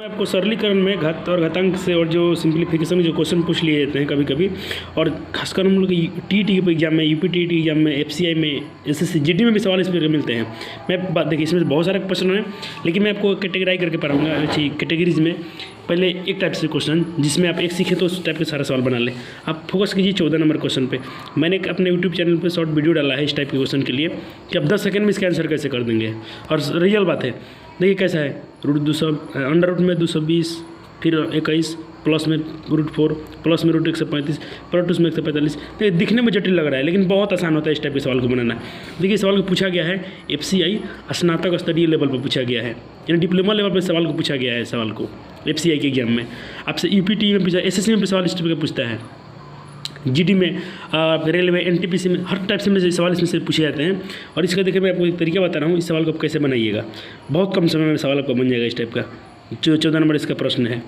मैं आपको सरलीकरण में घात और घातांक से और जो सिंप्लीफिकेशन के जो क्वेश्चन पूछ लिए जाते हैं कभी कभी, और खासकर हम लोग टीईटी के एग्जाम में, यूपीटीईटी एग्जाम में, एफसीआई में, एसएससी जीडी में भी सवाल इस पर मिलते हैं। मैं बात देखिए, इसमें बहुत सारे क्वेश्चन हैं, लेकिन मैं आपको कैटेगराइज करके पढ़ाऊँगा अच्छी कैटेगरीज में। पहले एक टाइप से क्वेश्चन जिसमें आप एक सीखे तो उस टाइप के सारा सवाल बना लें। आप फोकस कीजिए 14 नंबर क्वेश्चन पे। मैंने एक अपने यूट्यूब चैनल पे शॉर्ट वीडियो डाला है इस टाइप के क्वेश्चन के लिए कि आप 10 सेकंड में इसका आंसर कैसे कर देंगे, और रियल बात है। देखिए कैसा है, अंडर रूट में 220, फिर 21, प्लस में √4, प्लस में √135, +2 में 145। देखिए दिखने में जटिल लग रहा है, लेकिन बहुत आसान होता है इस टाइप के सवाल को बनाना। देखिए सवाल को पूछा गया है एफसीआई स्नातक स्तरीय लेवल पर पूछा गया है, यानी डिप्लोमा लेवल पर सवाल को पूछा गया है। सवाल को एफसीआई के एग्जाम में आपसे यूपीटी में पूछा, एसएससी में भी सवाल इस टाइप का पूछता है, जीडी में, रेलवे, एनटीपीसी में, हर टाइप से सवाल इसमें से पूछे जाते हैं। और इसका देखिए मैं आपको एक तरीका बता रहा हूँ, इस सवाल को आप कैसे बनाइएगा। बहुत कम समय में सवाल आपको बन जाएगा इस टाइप का। 14 नंबर इसका प्रश्न है।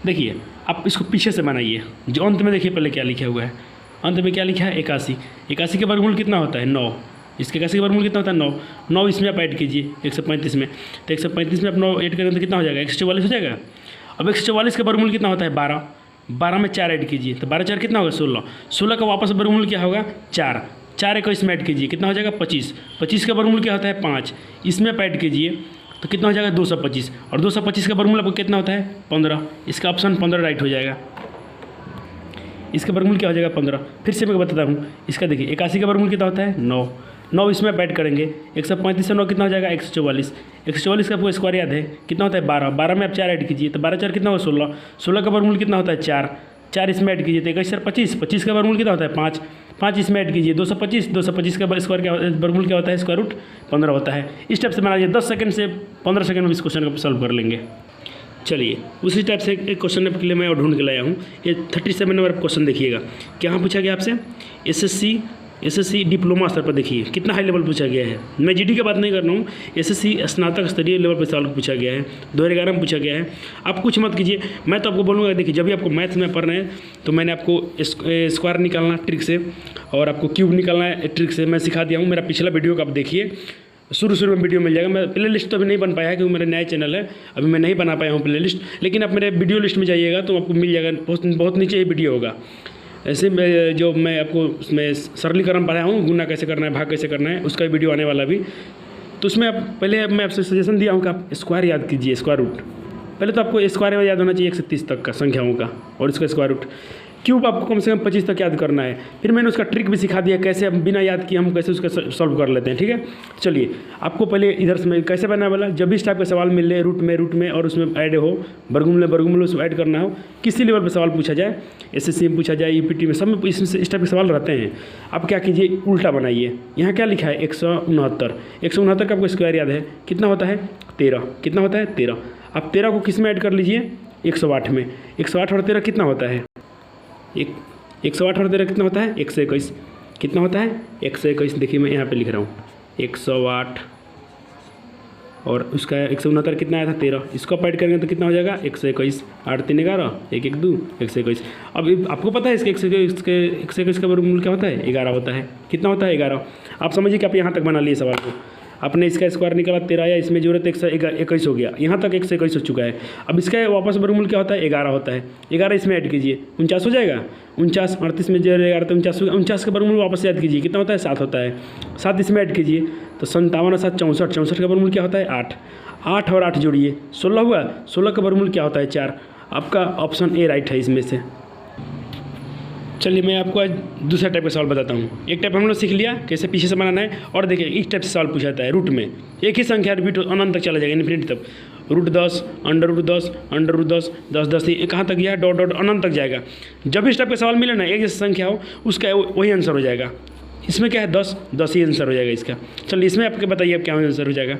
देखिए आप इसको पीछे से बनाइए। जो अंत में देखिए पहले क्या लिखा हुआ है, अंत में क्या लिखा है 81। 81 के वर्गमूल कितना होता है 9। इसके 81 का वर्गमूल कितना होता है 9। 9 इसमें आप ऐड कीजिए 135 में, तो 135 में आप 9 ऐड करेंगे तो कितना हो जाएगा 144 हो जाएगा। अब 144 का वर्गमूल कितना होता है 12। 12 में 4 ऐड कीजिए तो 12 4 कितना होगा 16। 16 का वापस वर्गमूल क्या होगा 4। 4 21 में ऐड कीजिए कितना हो जाएगा 25। 25 का वर्गमूल क्या होता है 5। इसमें आप ऐड कीजिए तो कितना हो जाएगा 225, और 225 का वर्गमूल आपको कितना होता है 15। इसका ऑप्शन 15 राइट हो जाएगा। इसका वर्गमूल क्या हो जाएगा 15। फिर से मैं बताता हूँ, इसका देखिए 81 का वर्गमूल कितना होता है 9। 9 इसमें आप ऐड करेंगे 135 से 9 कितना हो जाएगा 144। 144 का आपको स्क्वायर याद है कितना होता है 12। 12 में आप 4 ऐड कीजिए तो 12 4 कितना होगा 16। 16 का वर्गमूल कितना होता है 4। 4 इसमें ऐड कीजिए तो 21 4 25। 25 का वर्गमूल कितना होता है 5। 5 इसमें ऐड कीजिए 225। 225 का स्क्वायर क्या वर्गमूल क्या होता है स्क्वायर रूट 15 होता है। इस टाइप से बना लीजिए। 10 सेकंड से 15 सेकंड में इस क्वेश्चन को सॉल्व कर लेंगे। चलिए उसी टाइप से एक क्वेश्चन के लिए मैं और ढूंढ के लाया हूँ। ये 37 नंबर क्वेश्चन देखिएगा, क्या पूछा गया आपसे एसएससी डिप्लोमा स्तर पर। देखिए कितना हाई लेवल पूछा गया है। मैं जीडी की बात नहीं कर रहा हूँ, एसएससी स्नातक स्तरीय लेवल पर सवाल पूछा गया है। 2011 में पूछा गया है। आप कुछ मत कीजिए, मैं तो आपको बोलूँगा। देखिए जब भी आपको मैथ में पढ़ रहे हैं तो मैंने आपको स्क्वायर निकालना ट्रिक से और आपको क्यूब निकालना है ट्रिक से मैं सिखा दिया हूँ। मेरा पिछला वीडियो को आप देखिए, शुरू में वीडियो मिल जाएगा। मैं प्ले लिस्ट तो अभी नहीं बन पाया है क्योंकि मेरा नया चैनल है, अभी मैं नहीं बना पाया हूँ प्ले लिस्ट। लेकिन आप मेरे वीडियो लिस्ट में जाइएगा तो आपको मिल जाएगा, बहुत नीचे ही वीडियो होगा। ऐसे में जो मैं आपको उसमें सरलीकरण पढ़ाया हूँ, गुना कैसे करना है, भाग कैसे करना है, उसका वीडियो आने वाला भी। तो उसमें आप पहले मैं आपसे सजेशन दिया हूँ कि आप स्क्वायर याद कीजिए, स्क्वायर रूट। पहले तो आपको स्क्वायर याद होना चाहिए 1 से 30 तक का संख्याओं का, और इसका स्क्वायर रूट। क्यूब आपको कम से कम 25 तक याद करना है। फिर मैंने उसका ट्रिक भी सिखा दिया कैसे हम बिना याद किए हम कैसे उसका सॉल्व कर लेते हैं। ठीक है, चलिए आपको पहले इधर से मैं कैसे बनाने वाला, जब भी इस टाइप का सवाल मिल रहे रूट में और उसमें ऐड हो, वर्गमूल उसमें ऐड करना हो, किसी लेवल पर सवाल पूछा जाए, एसएससी में पूछा जाए, यूपीटी में, सब में इस टाइप के सवाल रहते हैं। आप क्या कीजिए उल्टा बनाइए। यहाँ क्या लिखा है 169। 169 का आपको स्क्वायर याद है कितना होता है 13। कितना होता है 13। आप 13 को किस में ऐड कर लीजिए 108 में। 108 और 13 कितना होता है 108 और 13 कितना होता है 121। कितना होता है 121। देखिए मैं यहाँ पे लिख रहा हूँ 108 और उसका 169 कितना आया था 13। इसको आप ऐड करेंगे तो कितना हो जाएगा 121। 8 3 11 1 1 2 121। अब आपको पता है इसके 121 का वर्गमूल क्या होता है 11 होता है। कितना होता है 11। आप समझिए कि आप यहाँ तक बना लिए सवाल को। आपने इसका स्क्वायर निकाला 13 आया, इसमें जरूरत 121 हो गया, यहाँ तक 121 हो चुका है। अब इसका वापस वर्गमूल क्या होता है 11 होता है। 11 इसमें ऐड कीजिए 49 हो जाएगा। 49 38 में 11 तो 49 हो गया। 49 का वर्गमूल वापस याद कीजिए कितना होता है 7 होता है। 7 इसमें ऐड कीजिए तो 57 और 7 64। 64 का वर्गमूल क्या होता है 8। 8 और 8 जोड़िए 16 हुआ। 16 का वर्गमूल क्या होता है 4। आपका ऑप्शन ए राइट है इसमें से। चलिए मैं आपको आज दूसरा टाइप का सवाल बताता हूँ। एक टाइप हम लोग सीख लिया कैसे पीछे से बनाना है, और देखिए इस टाइप से सवाल पूछा जाता है रूट में। एक ही संख्या रिपीट अनंत तक चला जाएगा, इन्फिनिटी तक। √10, √10, √10, 10 10 कहाँ तक गया डॉट अनंत तक जाएगा। जब इस टाइप का सवाल मिले ना एक जैसी संख्या हो, उसका वही आंसर हो जाएगा। इसमें क्या है 10 10 ही आंसर हो जाएगा इसका। चलिए इसमें आपके बताइए अब क्या आंसर हो जाएगा।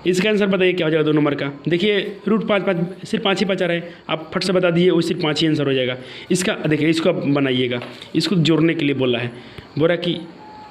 इसका आंसर बताइए क्या हो जाएगा 2 नंबर का। देखिए √5 सिर्फ 5 ही बचा रहे, आप फट से बता दिए, वो सिर्फ 5 ही आंसर हो जाएगा इसका। देखिए इसको आप बनाइएगा, इसको जोड़ने के लिए बोला है, बोला कि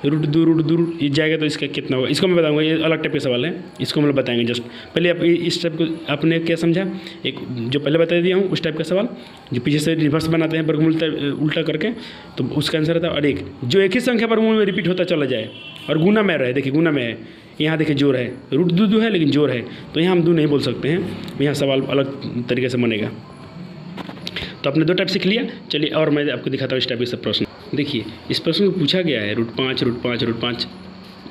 √2 ये जाएगा तो इसका कितना होगा। इसको मैं बताऊंगा, ये अलग टाइप का सवाल है, इसको हम लोग बताएंगे। जस्ट पहले आप इस टाइप को आपने क्या समझा, एक जो पहले बता दिया हूँ उस टाइप का सवाल जो पीछे से रिवर्स बनाते हैं वर्गमूल उल्टा करके, तो उसका आंसर रहता है। और एक जो एक ही संख्या वर्गमूल में रिपीट होता चला जाए और गुना में रहे, देखिए गुना में है, यहाँ देखिए जोर है, रूट दो है लेकिन जोर है, तो यहाँ हम दो नहीं बोल सकते हैं, यहाँ सवाल अलग तरीके से बनेगा। तो आपने 2 टाइप सीख लिया। चलिए और मैं आपको दिखाता हूँ इस टाइप के सब प्रश्न। देखिए इस प्रश्न को पूछा गया है रूट 5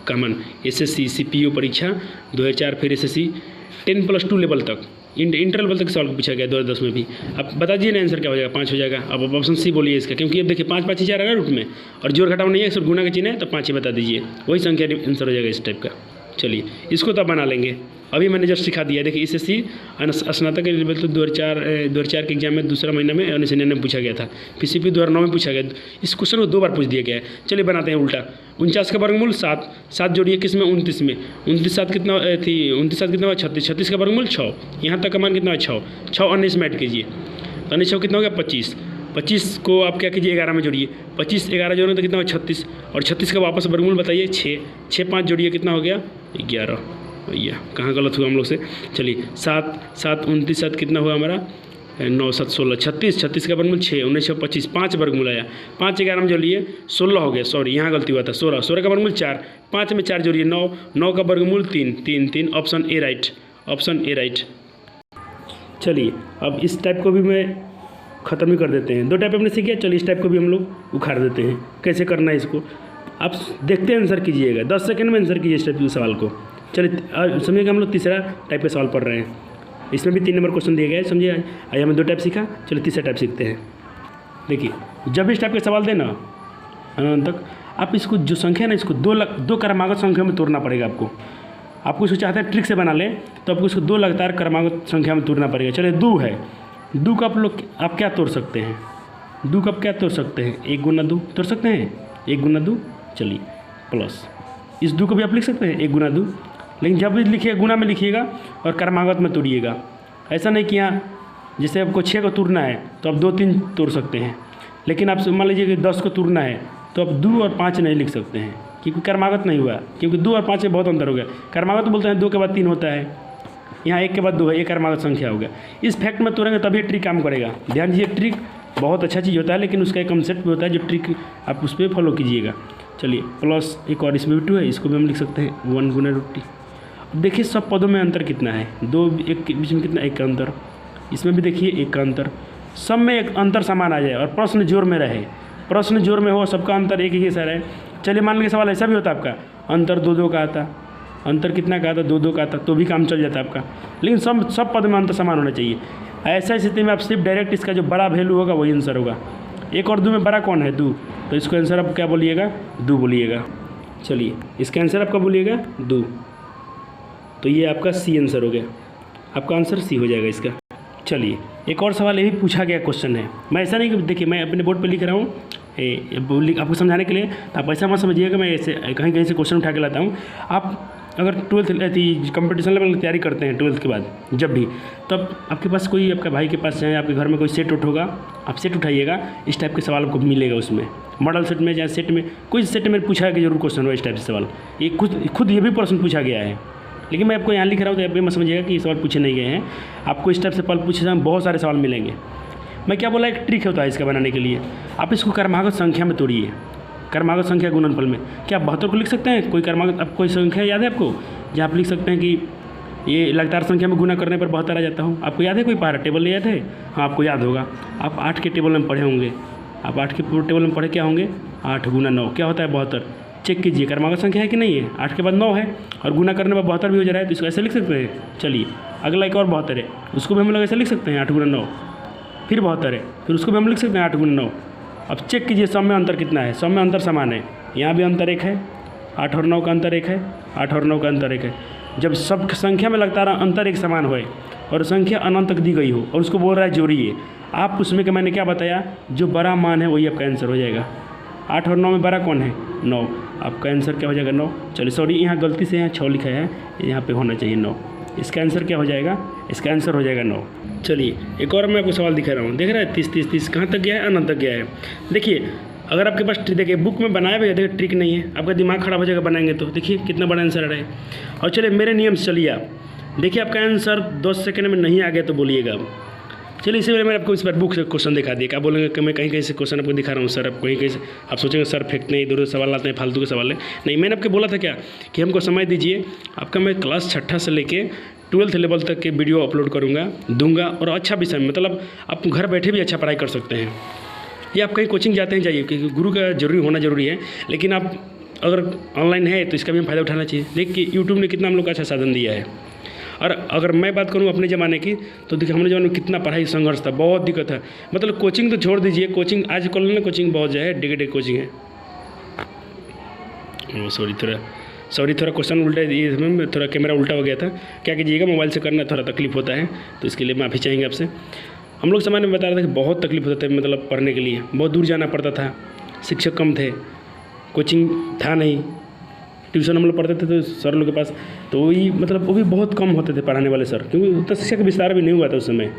कॉमन SSC CPU परीक्षा 2004, फिर SSC 10+2 लेवल तक, इंटर लेवल तक सवाल को पूछा गया 2010 में भी। अब बता दीजिए ना आंसर क्या हो जाएगा, 5 हो जाएगा। अब ऑप्शन सी बोलिए इसका, क्योंकि अब देखिए 5 5 ही जा रहा है रूट में और जोर घटाव नहीं है, सिर्फ गुना का चिन्ह है, तो 5 ही बता दीजिए, वही संख्या आंसर हो जाएगा इस टाइप का। चलिए इसको तो बना लेंगे, अभी मैंने जस्ट सिखा दिया। देखिए SSC स्नातक के लेवल तो 2004 के एग्जाम में दूसरा महीना में 1999 में पूछा गया था, फिर CP 2009 में पूछा गया। इस क्वेश्चन को 2 बार पूछ दिया गया है। चलिए बनाते हैं उल्टा। 49 का वर्गमूल 7 जोड़िए किस में 29 में, 29 7 कितना थी, 29 7 कितना हुआ 36, 36 का वर्गमूल 6, यहाँ तक का मान कितना हुआ 6 अन्य इसमें ऐड कीजिए, तो अन्य 6 कितना हो गया 25, 25 को आप क्या कीजिए 11 में जोड़िए, 25 11 जोड़ें तो कितना हो 36, और 36 का वापस वर्गमूल बताइए 6 5 जोड़िए कितना हो गया 11। भैया कहाँ गलत हुआ हम लोग से। चलिए 7 7 29 7 कितना हुआ हमारा 9 7 16, 36 का वर्गमूल 6, 19 25, 5 वर्गमूल आया, 5 11 में जोड़िए 16 हो गया, सॉरी यहाँ गलती हुआ था, 16 का वर्गमूल 4, 5 में 4 जोड़िए 9 का वर्गमूल 3, ऑप्शन ए राइट। चलिए अब इस टाइप को भी मैं ख़त्म ही कर देते हैं। 2 टाइप हमने सीखे, चलिए इस टाइप को भी हम लोग उखाड़ देते हैं, कैसे करना है इसको आप देखते हैं, आंसर कीजिएगा 10 सेकंड में आंसर कीजिए इस टाइप के सवाल को। चलिए समझिए कि हम लोग तीसरा टाइप का सवाल पढ़ रहे हैं, इसमें भी 3 नंबर क्वेश्चन दिए गए, समझिए। आइए हमने 2 टाइप सीखा, चलिए तीसरा टाइप सीखते हैं। देखिए जब इस टाइप के सवाल देना अनंत तक, आप इसको जो संख्या है ना, इसको 2 क्रमागत संख्या में तोड़ना पड़ेगा आपको इसको चाहते हैं ट्रिक से बना लें तो आपको इसको 2 लगातार क्रमागत संख्या में तोड़ना पड़ेगा। चलिए 2 है, 2 का आप क्या तोड़ सकते हैं, 2 का आप क्या तोड़ सकते हैं, 1 गुना 2 तोड़ सकते हैं, 1 गुना 2, चलिए प्लस इस 2 को भी आप लिख सकते हैं 1 गुना 2, लेकिन जब भी लिखिएगा गुना में लिखिएगा और क्रमागत में तोड़िएगा। ऐसा नहीं कि यहाँ जैसे आपको 6 को तोड़ना है तो आप 2 3 तोड़ सकते हैं, लेकिन आप मान लीजिए कि 10 को तोड़ना है तो आप 2 और 5 नहीं लिख सकते हैं, क्योंकि क्रमागत नहीं हुआ, क्योंकि 2 और 5 में बहुत अंतर हो गया। क्रमागत बोलते हैं 2 के बाद 3 होता है, यहाँ 1 के बाद 2 है, 1 क्रमागत संख्या हो गया। इस फैक्ट में तोड़ेंगे तभी ट्रिक काम करेगा। ध्यान दीजिए ट्रिक बहुत अच्छा चीज़ होता है, लेकिन उसका एक कंसेप्ट भी होता है जो ट्रिक आप उस पर फॉलो कीजिएगा। चलिए प्लस एक और इसमें भी 2 है, इसको भी हम लिख सकते हैं 1 गुना √2। देखिए सब पदों में अंतर कितना है, 2 1 के बीच में कितना 1 का अंतर, इसमें भी देखिए 1 का अंतर, सब में एक अंतर समान आ जाए और प्रश्न जोर में रहे, प्रश्न जोर में हो, सबका अंतर एक ही जैसा रहे। चलिए मान लीजिए सवाल ऐसा भी होता आपका अंतर 2 का आता, अंतर कितना का आता 2 का आता, तो भी काम चल जाता आपका, लेकिन सब पद में अंतर समान होना चाहिए। ऐसा स्थिति में आप सिर्फ डायरेक्ट इसका जो बड़ा वैल्यू होगा वही आंसर होगा। 1 और 2 में बड़ा कौन है 2, तो इसको आंसर आप क्या बोलिएगा 2 बोलिएगा। चलिए इसका आंसर आपका बोलिएगा 2, तो ये आपका सी आंसर हो गया, आपका आंसर सी हो जाएगा इसका। चलिए एक और सवाल ये भी पूछा गया क्वेश्चन है, मैं ऐसा नहीं कि देखिए मैं अपने बोर्ड पे लिख रहा हूँ आपको समझाने के लिए, तो आप ऐसा मत समझिएगा मैं ऐसे कहीं से क्वेश्चन उठा के लाता हूँ। आप अगर 12th कंपटीशन लेवल की तैयारी करते हैं 12th के बाद जब भी, तब आपके पास कोई आपका भाई के पास चाहे आपके घर में कोई सेट उठ होगा, आप सेट उठाइएगा, इस टाइप के सवाल आपको मिलेगा उसमें, मॉडल सेट में या सेट में, कोई सेट में पूछा गया जरूर क्वेश्चन हो इस टाइप से सवाल। ये खुद ये भी प्रश्न पूछा गया है, लेकिन मैं आपको यहाँ लिख रहा हूँ तो आप ये मत समझिएगा कि ये सवाल पूछे नहीं गए हैं, आपको इस टाइप से पूछे बहुत सारे सवाल मिलेंगे। मैं क्या बोला, एक ट्रिक होता है इसका बनाने के लिए, आप इसको क्रमागत संख्या में तोड़िए, क्रमागत संख्या गुणनफल में। क्या आप 72 को लिख सकते हैं, कोई क्रमागत आप कोई संख्या याद है आपको जहाँ आप लिख सकते हैं कि ये लगातार संख्या में गुना करने पर 72 आ जाता हूँ, आपको याद है कोई पारा टेबल याद है? हाँ आपको याद होगा, आप 8 के टेबल में पढ़े होंगे, आप 8 के टेबल में पढ़े क्या होंगे 8 गुना 9 क्या होता है 72। चेक कीजिए क्रमागत संख्या है कि नहीं है, 8 के बाद 9 है और गुना करने पर 72 भी हो जा रहा है, तो इसको ऐसे लिख सकते हैं। चलिए अगला एक और 72 है, उसको भी हम लोग ऐसे लिख सकते हैं 8 गुना 9, फिर 72 है, फिर उसको भी हम लिख सकते हैं 8 गुना 9। अब चेक कीजिए सब में अंतर कितना है, सब में अंतर समान है, यहाँ भी अंतर 1 है, 8 और 9 का अंतर 1 है, 8 और 9 का अंतर 1 है। जब सब संख्या में लगता रहा अंतर एक समान होए और संख्या अनंत तक दी गई हो और उसको बोल रहा है जोड़िए, आप उसमें कि मैंने क्या बताया, जो बड़ा मान है वही आपका आंसर हो जाएगा। 8 और 9 में बड़ा कौन है 9, आपका आंसर क्या हो जाएगा 9। चलिए सॉरी यहाँ गलती से यहाँ 6 लिखा है, यहाँ पे होना चाहिए 9, इसका आंसर क्या हो जाएगा, इसका आंसर हो जाएगा 9। चलिए एक और मैं आपको सवाल दिखा रहा हूँ, देख रहा है 30 30 30 कहाँ तक गया है, अनंत तक गया है। देखिए अगर आपके पास देखिए बुक में बनाया भी है, देखिए ट्रिक नहीं है, आपका दिमाग खराब हो जाएगा बनाएंगे तो। देखिए कितना बड़ा आंसर आ रहा है। और चलिए मेरे नियम से चलिए आप देखिए, आपका आंसर 10 सेकंड में नहीं आ गया तो बोलिएगा, चलिए इसी मैंने आपको इस बार बुक से क्वेश्चन दिखा दिया। क्या बोलेंगे कि मैं कहीं कहीं से क्वेश्चन आपको दिखा रहा हूँ सर, आप कहीं कहीं से आप सोचेंगे सर फेंकते हैं, इधर सवाल आते हैं, फालतू के सवाल है। नहीं, मैंने आपको बोला था क्या कि हमको समय दीजिए, आपका मैं क्लास छठा से लेके 12th लेवल तक के वीडियो अपलोड करूँगा, दूंगा, और अच्छा विषय मतलब आप घर बैठे भी अच्छा पढ़ाई कर सकते हैं। या आप कहीं कोचिंग जाते हैं जाइए, क्योंकि गुरु का जरूरी होना जरूरी है, लेकिन आप अगर ऑनलाइन है तो इसका भी हम फ़ायदा उठाना चाहिए। देखिए यूट्यूब ने कितना हम लोग का अच्छा साधन दिया है। और अगर मैं बात करूँ अपने ज़माने की तो देखिए हमारे ज़माने में कितना पढ़ाई संघर्ष था, बहुत दिक्कत है। मतलब कोचिंग तो छोड़ दीजिए, कोचिंग आजकल ना कोचिंग बहुत जो है डे कोचिंग है। सॉरी थोड़ा क्वेश्चन उल्टा ये थोड़ा कैमरा उल्टा हो गया था, क्या कीजिएगा, मोबाइल से करना थोड़ा तकलीफ होता है, तो इसके लिए माफ़ी चाहेंगे आपसे। हम लोग ज़माने में बता रहे थे कि बहुत तकलीफ होता था, मतलब पढ़ने के लिए बहुत दूर जाना पड़ता था, शिक्षक कम थे, कोचिंग था नहीं, ट्यूशन हम लोग पढ़ते थे तो सर लोग के पास, तो वही मतलब वो भी बहुत कम होते थे पढ़ाने वाले सर, क्योंकि उतना शिक्षा का विस्तार भी नहीं हुआ था उस समय।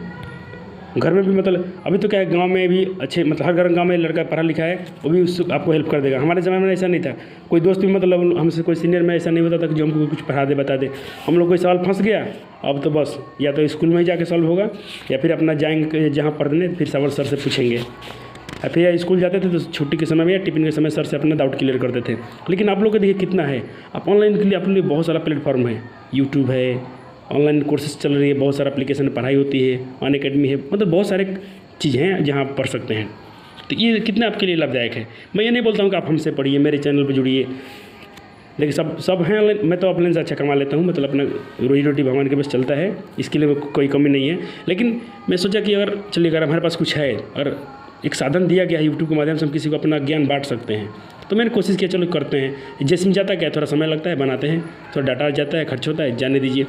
घर में भी मतलब अभी तो क्या है, गांव में भी अच्छे मतलब हर गांव में लड़का पढ़ा लिखा है, वो भी उस आपको हेल्प कर देगा। हमारे ज़माने में ऐसा नहीं था, कोई दोस्त भी मतलब हमसे कोई सीनियर में ऐसा नहीं होता था कि जो हमको कुछ पढ़ा दे बता दे। हम लोग कोई सवाल फंस गया, अब तो बस या तो स्कूल में ही जाके सॉल्व होगा, या फिर अपना जाएंगे जहाँ पढ़ने, फिर सवाल सर से पूछेंगे। फिर स्कूल जाते थे तो छुट्टी के समय में या टिफिन के समय सर से अपना डाउट क्लियर करते थे। लेकिन आप लोग को देखिए कितना है, आप ऑनलाइन के लिए अपने लिए बहुत सारा प्लेटफॉर्म है, यूट्यूब है, ऑनलाइन कोर्सेज चल रही है, बहुत सारा एप्लीकेशन पढ़ाई होती है, अनअकैडमी है, मतलब बहुत सारे चीज़ें हैं जहाँ आप पढ़ सकते हैं। तो ये कितना आपके लिए लाभदायक है। मैं ये नहीं बोलता हूँ कि आप हमसे पढ़िए, मेरे चैनल पर जुड़िए, देखिए सब हैं ऑनलाइन, मैं तो ऑफलाइन से अच्छा कमा लेता हूँ, मतलब अपना रोजी रोटी भगवान के पास चलता है, इसके लिए कोई कमी नहीं है। लेकिन मैं सोचा कि अगर चलिए अगर हमारे पास कुछ है और एक साधन दिया गया है यूट्यूब के माध्यम से, हम किसी को अपना ज्ञान बांट सकते हैं, तो मैंने कोशिश किया चलो करते हैं। जैसे में जाता क्या थोड़ा समय लगता है, बनाते हैं, थोड़ा डाटा जाता है, खर्च होता है, जाने दीजिए।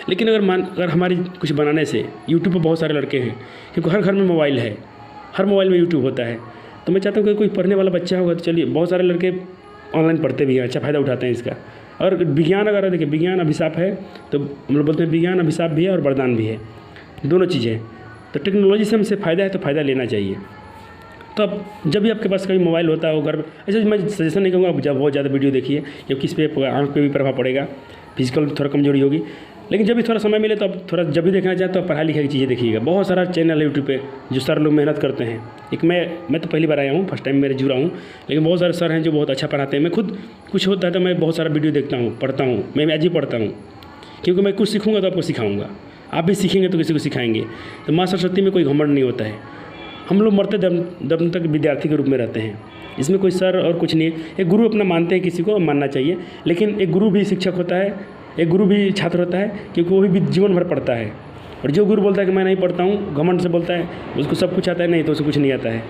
लेकिन अगर हमारी कुछ बनाने से यूट्यूब पर बहुत सारे लड़के हैं, क्योंकि हर घर में मोबाइल है, हर मोबाइल में यूट्यूब होता है, तो मैं चाहता हूँ कि कोई पढ़ने वाला बच्चा होगा तो चलिए, बहुत सारे लड़के ऑनलाइन पढ़ते भी हैं, अच्छा फ़ायदा उठाते हैं इसका। और विज्ञान अगर देखिए विज्ञान अभिशाप है, तो हम लोग बोलते हैं विज्ञान अभिशाप भी है और वरदान भी है, दोनों चीज़ें। तो टेक्नोलॉजी से हमसे फ़ायदा है तो फ़ायदा लेना चाहिए। तो अब जब भी आपके पास कभी मोबाइल होता है घर, ऐसे मैं सजेशन नहीं करूँगा जब बहुत ज़्यादा वीडियो देखिए, क्योंकि इस पर आँख पे भी प्रभाव पड़ेगा, फिजिकल थोड़ा कमजोरी होगी। लेकिन जब भी थोड़ा समय मिले तो आप थोड़ा जब भी देखना चाहें तो पढ़ाई लिखाई की चीज़ें देखिएगा। बहुत सारा चैनल है यूट्यूब पे जो सर लोग मेहनत करते हैं। एक मैं तो पहली बार आया हूँ, फर्स्ट टाइम मेरे जुड़ा हूँ, लेकिन बहुत सारे सर हैं जो बहुत अच्छा पढ़ाते हैं। मैं खुद कुछ होता है तो मैं बहुत सारा वीडियो देखता हूँ, पढ़ता हूँ, मैं आज ही पढ़ता हूँ, क्योंकि मैं कुछ सीखूँगा तो आपको सिखाऊँगा, आप भी सीखेंगे तो किसी को सिखाएंगे। तो माँ सरस्वती में कोई घमंड नहीं होता है, हम लोग मरते दम तक विद्यार्थी के रूप में रहते हैं, इसमें कोई सर और कुछ नहीं है। एक गुरु अपना मानते हैं, किसी को मानना चाहिए, लेकिन एक गुरु भी शिक्षक होता है, एक गुरु भी छात्र होता है, क्योंकि वो भी जीवन भर पढ़ता है। और जो गुरु बोलता है कि मैं नहीं पढ़ता हूँ, घमंड से बोलता है, उसको सब कुछ आता है, नहीं तो उसे कुछ नहीं आता है।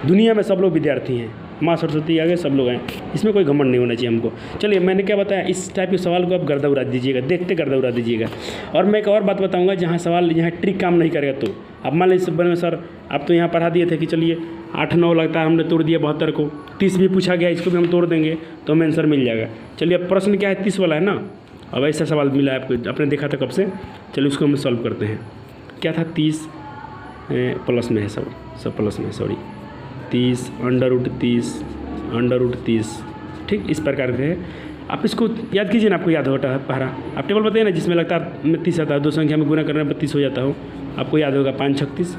दुनिया में सब लोग विद्यार्थी हैं, माँ सरस्वती आगे सब लोग हैं, इसमें कोई घमंड नहीं होना चाहिए हमको। चलिए मैंने क्या बताया, इस टाइप के सवाल को आप गर्दा उड़ा दीजिएगा, देखते गर्दा उड़ा दीजिएगा। और मैं एक और बात बताऊंगा, जहाँ सवाल यहाँ ट्रिक काम नहीं करेगा तो अब मान लीजिए सर आप तो यहाँ पढ़ा दिए थे कि चलिए 8-9 लगता है, हमने तोड़ दिया 72 को, 30 भी पूछा गया, इसको भी हम तोड़ देंगे तो हमें आंसर मिल जाएगा। चलिए अब प्रश्न क्या है, 30 वाला है ना, अब ऐसा सवाल मिला है आपको, आपने देखा था कब से, चलिए उसको हम सॉल्व करते हैं। क्या था, 30 प्लस में है, सब प्लस में है, सॉरी 30 √30 ठीक, इस प्रकार के है। आप इसको याद कीजिए ना, आपको याद होता है पहरा, आप टेबल बताइए ना जिसमें लगता है 30 आता है, दो संख्या में गुना करने पर 30 हो जाता हो, आपको याद होगा 5 36,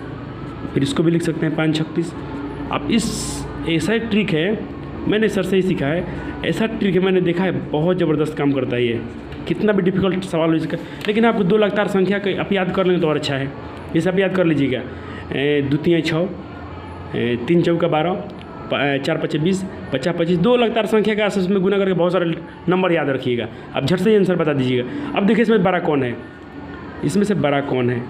फिर इसको भी लिख सकते हैं 5 36। अब इस ऐसा एक ट्रिक है, मैंने सर से ही सीखा है, ऐसा ट्रिक है मैंने देखा है, बहुत ज़बरदस्त काम करता है ये, कितना भी डिफिकल्ट सवाल हो इसका। लेकिन आपको 2 लगातार संख्या आप याद कर लेंगे तो और अच्छा है। जैसे आप याद कर लीजिएगा 2 3 6, 3 चौका 12, 4 5 20, 50 25, 2 लगातार संख्या का आपस में गुना करके बहुत सारे नंबर याद रखिएगा। अब झट से ही आंसर बता दीजिएगा। अब देखिए इसमें बड़ा कौन है, इसमें से बड़ा कौन है,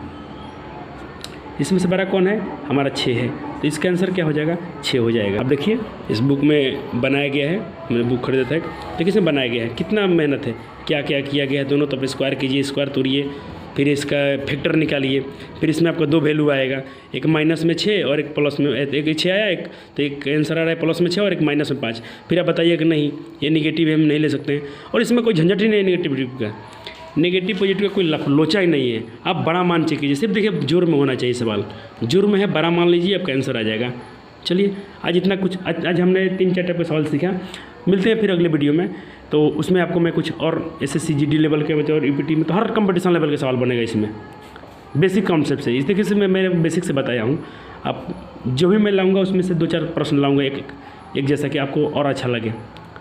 इसमें से बड़ा कौन है, हमारा 6 है, तो इसका आंसर क्या हो जाएगा, 6 हो जाएगा। अब देखिए इस बुक में बनाया गया है, मैंने बुक खरीदा था, देखिए इसमें बनाया गया है, कितना मेहनत है, क्या क्या किया गया है, दोनों तरफ स्क्वायर कीजिए, स्क्वायर तोड़िए, फिर इसका फैक्टर निकालिए, फिर इसमें आपका 2 वैल्यू आएगा, एक माइनस में 6 और एक प्लस में, एक 6 आया, एक तो एक आंसर आ रहा है प्लस में 6 और एक माइनस में 5। फिर आप बताइए कि नहीं ये निगेटिव है, हम नहीं ले सकते हैं। और इसमें कोई झंझट ही नहीं है नेगेटिविटी का, नेगेटिव पॉजिटिव का कोई लोचा ही नहीं है। आप बड़ा मान चेक कीजिए, सिर्फ देखिए जोर में होना चाहिए सवाल, जोर में है बड़ा मान लीजिए, आपका आंसर आ जाएगा। चलिए आज इतना कुछ, आज हमने 3-4 टाइप का सवाल सीखा। मिलते हैं फिर अगले वीडियो में, तो उसमें आपको मैं कुछ और SSC GD लेवल के और UPT में तो हर कंपटीशन लेवल के सवाल बनेगा इसमें। बेसिक कॉन्सेप्ट से। इस तरीके से मैं मेरे बेसिक से बताया हूँ। आप जो भी मैं लाऊंगा उसमें से 2-4 प्रश्न लाऊंगा एक जैसा कि आपको और अच्छा लगे।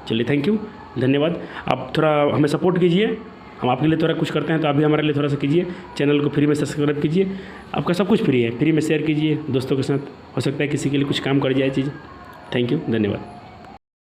चलिए, थैंक यू, धन्यवाद। आप थोड़ा हमें सपोर्ट कीजिए, हम आपके लिए थोड़ा कुछ करते हैं तो आप भी हमारे लिए थोड़ा सा कीजिए। चैनल को फ्री में सब्सक्राइब कीजिए, आपका सब कुछ फ्री है, फ्री में शेयर कीजिए दोस्तों के साथ, हो सकता है किसी के लिए कुछ काम कर जाए चीज़। थैंक यू, धन्यवाद।